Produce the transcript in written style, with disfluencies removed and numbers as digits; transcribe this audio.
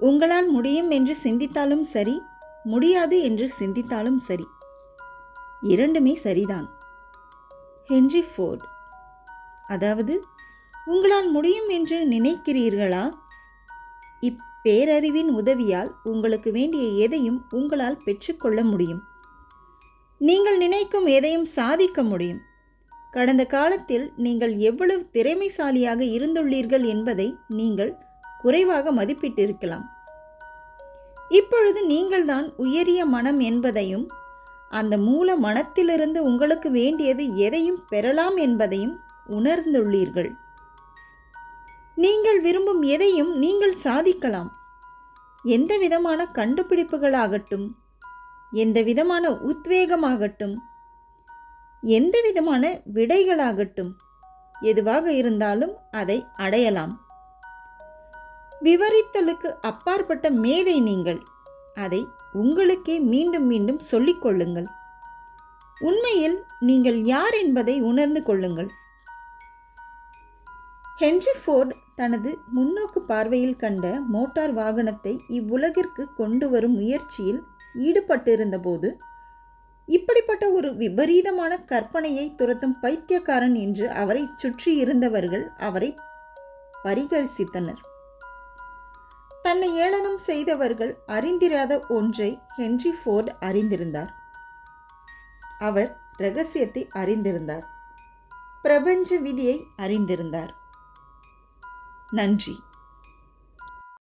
உங்களால் முடியும் என்று சிந்தித்தாலும் சரி, முடியாது என்று சிந்தித்தாலும் சரி, இரண்டுமே சரிதான். Henry Ford. அதாவது, உங்களால் முடியும் என்று நினைக்கிறீர்களா? இப்பேரறிவின் உதவியால் உங்களுக்கு வேண்டிய எதையும் உங்களால் பெற்றுக்கொள்ள முடியும். நீங்கள் நினைக்கும் எதையும் சாதிக்க முடியும். கடந்த காலத்தில் நீங்கள் எவ்வளவு திறமைசாலியாக இருந்துள்ளீர்கள் என்பதை நீங்கள் குறைவாக மதிப்பிட்டிருக்கலாம். இப்பொழுது நீங்கள்தான் உயரிய மனம் என்பதையும், அந்த மூல மனத்திலிருந்து உங்களுக்கு வேண்டியது எதையும் பெறலாம் என்பதையும் உணர்ந்துள்ளீர்கள். நீங்கள் விரும்பும் எதையும் நீங்கள் சாதிக்கலாம். எந்த விதமான கண்டுபிடிப்புகளாகட்டும், எந்த விதமான உத்வேகமாகட்டும், எந்த விதமான விடைகளாகட்டும், எதுவாக இருந்தாலும் அதை அடையலாம். விவரித்தலுக்கு அப்பாற்பட்ட மேதை நீங்கள். அதை உங்களுக்கே மீண்டும் மீண்டும் சொல்லிக் கொள்ளுங்கள். உண்மையில் நீங்கள் யார் என்பதை உணர்ந்து கொள்ளுங்கள். ஹென்றி ஃபோர்ட் தனது முன்னோக்கு பார்வையில் கண்ட மோட்டார் வாகனத்தை இவ்வுலகிற்கு கொண்டு வரும் முயற்சியில் ஈடுபட்டிருந்தபோது, இப்படிப்பட்ட ஒரு விபரீதமான கற்பனையை துரத்தும் பைத்தியக்காரன் என்று அவரை சுற்றி இருந்தவர்கள் அவரை பரிகசித்தனர். தன்னை ஏளனம் செய்தவர்கள் அறிந்திராத ஒன்றை ஹென்றி ஃபோர்ட் அறிந்திருந்தார். அவர் இரகசியத்தை அறிந்திருந்தார். பிரபஞ்ச விதியை அறிந்திருந்தார். நன்றி.